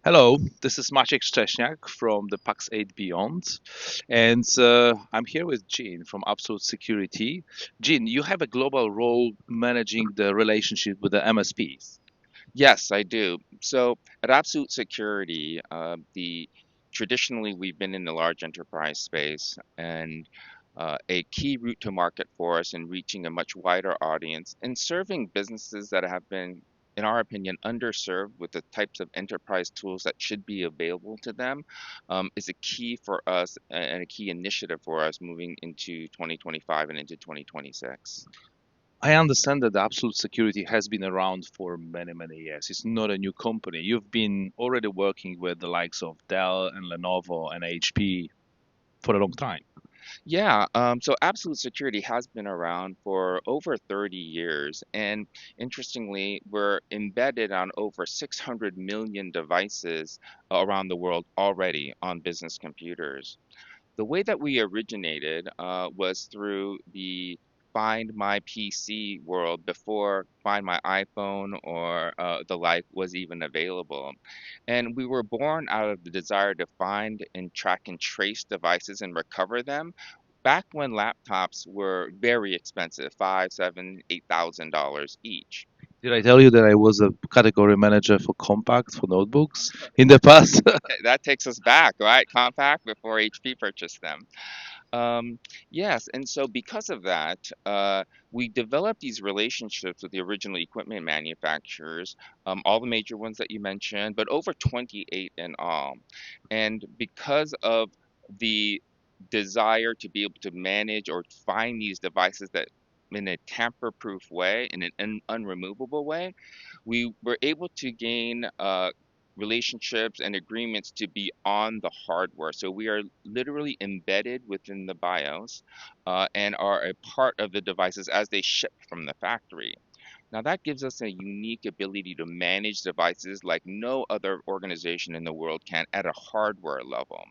Hello, this is Maciek Szcześniak from the Pax8 Beyond, and I'm here with Jean from Absolute Security. Jean, you have a global role managing the relationship with the MSPs. Yes, I do. So at Absolute Security, the traditionally we've been in the large enterprise space, and a key route to market for us in reaching a much wider audience and serving businesses that have been, in our opinion, underserved with the types of enterprise tools that should be available to them, is a key for us and a key initiative for us moving into 2025 and into 2026. I understand that Absolute Security has been around for many, many years. It's not a new company. You've been already working with the likes of Dell and Lenovo and HP for a long time. Yeah, so Absolute Security has been around for over 30 years, and interestingly, we're embedded on over 600 million devices around the world already on business computers. The way that we originated was through the Find My PC world before Find My iPhone or the like was even available. And we were born out of the desire to find and track and trace devices and recover them back when laptops were very expensive, five, seven, $8,000 each. Did I tell you that I was a category manager for Compact for notebooks in the past? That takes us back, right? Compact before HP purchased them. Um, yes, and so because of that, we developed these relationships with the original equipment manufacturers, all the major ones that you mentioned, but over 28 in all. And because of the desire to be able to manage or find these devices that in a tamper-proof way, in an unremovable way, we were able to gain relationships and agreements to be on the hardware. So we are literally embedded within the BIOS and are a part of the devices as they ship from the factory. Now, that gives us a unique ability to manage devices like no other organization in the world can at a hardware level,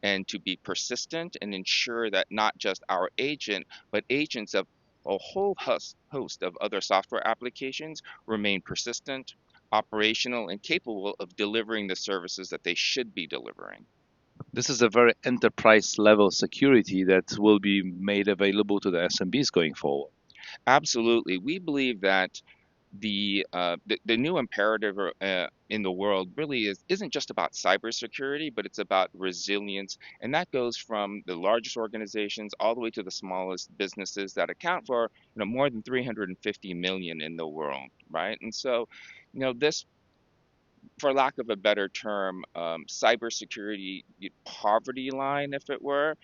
and to be persistent and ensure that not just our agent, but agents of a whole host of other software applications remain persistent, operational, and capable of delivering the services that they should be delivering. This is a very enterprise level security that will be made available to the SMBs going forward. Absolutely. We believe that the new imperative in the world really isn't just about cybersecurity, but it's about resilience, and that goes from the largest organizations all the way to the smallest businesses that account for more than 350 million in the world, right? And so, this, for lack of a better term, cybersecurity poverty line, if it were.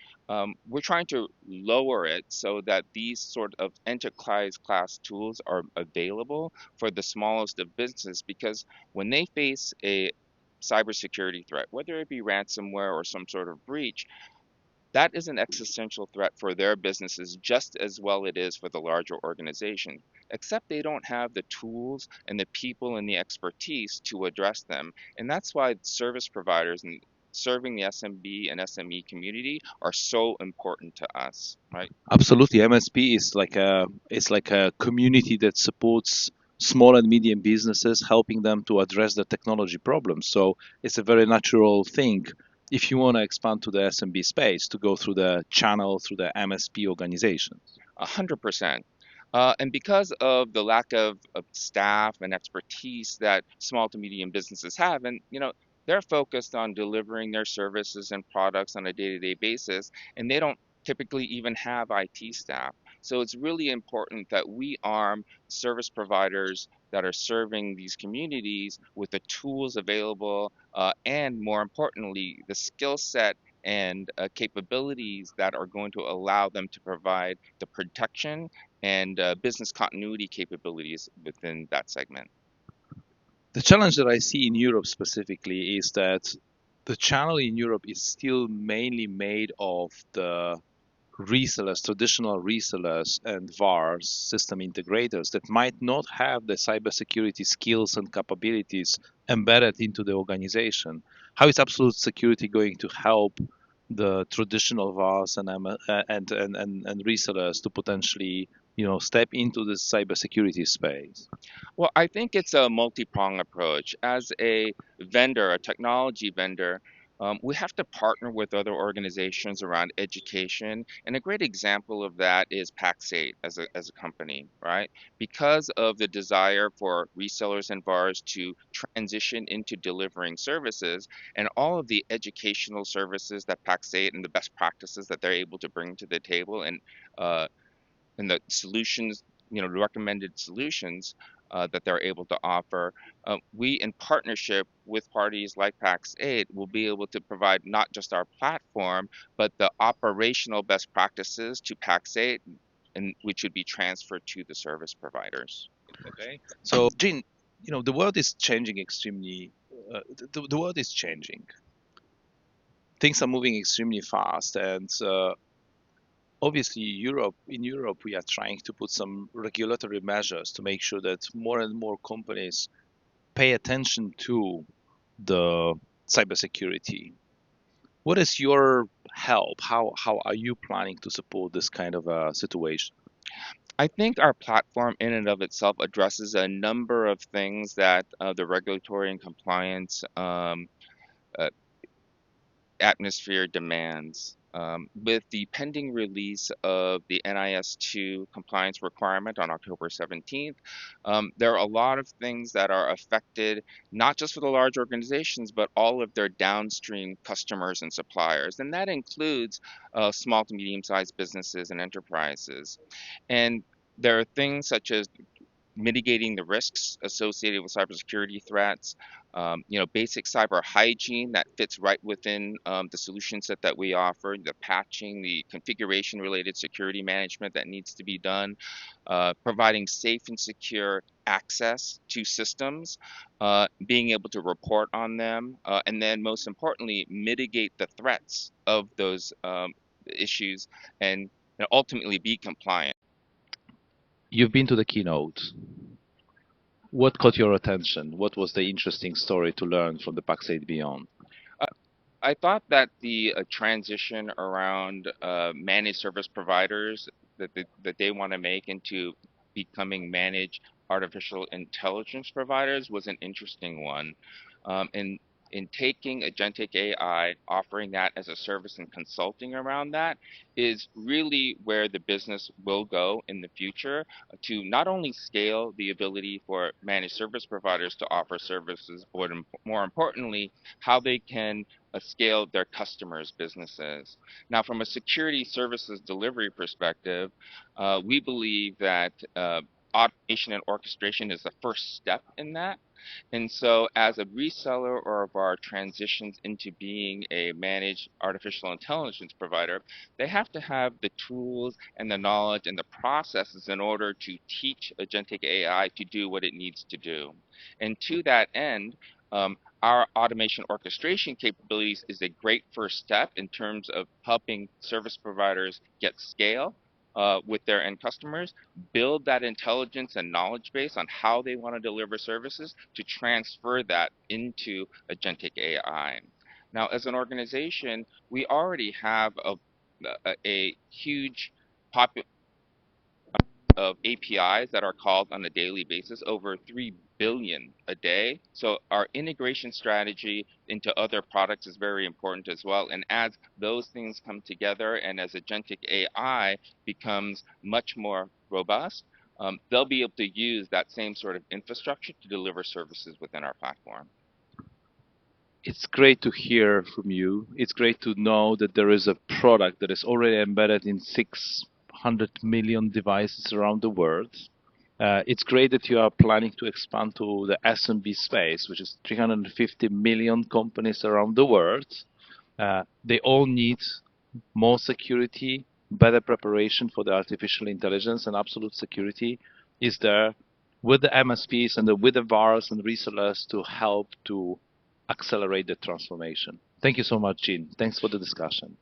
We're trying to lower it so that these sort of enterprise class tools are available for the smallest of businesses because when they face a cybersecurity threat, whether it be ransomware or some sort of breach, that is an existential threat for their businesses just as well it is for the larger organization, except they don't have the tools and the people and the expertise to address them. And that's why service providers and serving the SMB and SME community are so important to us, right? Absolutely, MSP is like a community that supports small and medium businesses, helping them to address the technology problems. So it's a very natural thing if you want to expand to the SMB space to go through the channel through the MSP organization. 100%. And because of the lack of staff and expertise that small to medium businesses have, and they're focused on delivering their services and products on a day-to-day basis, and they don't typically even have IT staff. So it's really important that we arm service providers that are serving these communities with the tools available, and more importantly, the skill set and capabilities that are going to allow them to provide the protection and business continuity capabilities within that segment. The challenge that I see in Europe specifically is that the channel in Europe is still mainly made of the resellers, traditional resellers and VARs, system integrators that might not have the cybersecurity skills and capabilities embedded into the organization. How is Absolute Security going to help the traditional VARs and resellers to potentially step into the cybersecurity space? Well, I think it's a multi-pronged approach. As a vendor, a technology vendor, we have to partner with other organizations around education. And a great example of that is Pax8 as a company, right? Because of the desire for resellers and VARs to transition into delivering services and all of the educational services that Pax8 and the best practices that they're able to bring to the table uh, and the solutions, the recommended solutions that they're able to offer. We, in partnership with parties like Pax8, will be able to provide not just our platform, but the operational best practices to Pax8, and which would be transferred to the service providers. Okay. So, Jin, the world is changing extremely. The world is changing. Things are moving extremely fast, and obviously, in Europe, we are trying to put some regulatory measures to make sure that more and more companies pay attention to the cybersecurity. What is your help? How are you planning to support this kind of a situation? I think our platform in and of itself addresses a number of things that the regulatory and compliance uh, atmosphere demands. With the pending release of the NIS2 compliance requirement on October 17th, there are a lot of things that are affected, not just for the large organizations, but all of their downstream customers and suppliers. And that includes small to medium sized businesses and enterprises. And there are things such as mitigating the risks associated with cybersecurity threats, basic cyber hygiene that fits right within the solution set that we offer, the patching, the configuration related security management that needs to be done, providing safe and secure access to systems, being able to report on them, and then most importantly, mitigate the threats of those issues and ultimately be compliant. You've been to the keynote. What caught your attention? What was the interesting story to learn from the Pax8 Beyond? I thought that the transition around managed service providers that they want to make into becoming managed artificial intelligence providers was an interesting one. In taking agentic AI, offering that as a service and consulting around that is really where the business will go in the future to not only scale the ability for managed service providers to offer services, but more importantly, how they can scale their customers' businesses. Now, from a security services delivery perspective, we believe that automation and orchestration is the first step in that. And so, as a reseller or of our transitions into being a managed artificial intelligence provider, they have to have the tools and the knowledge and the processes in order to teach agentic AI to do what it needs to do. And to that end, our automation orchestration capabilities is a great first step in terms of helping service providers get scale with their end customers, build that intelligence and knowledge base on how they want to deliver services to transfer that into agentic AI. Now, as an organization, we already have a huge population of APIs that are called on a daily basis, over 3 billion a day. So our integration strategy into other products is very important as well. And as those things come together and as agentic AI becomes much more robust, they'll be able to use that same sort of infrastructure to deliver services within our platform. It's great to hear from you. It's great to know that there is a product that is already embedded in 600 million devices around the world. It's great that you are planning to expand to the SMB space, which is 350 million companies around the world. They all need more security, better preparation for the artificial intelligence, and absolute security is there with the MSPs and with the VARs and resellers to help to accelerate the transformation. Thank you so much, Gene. Thanks for the discussion.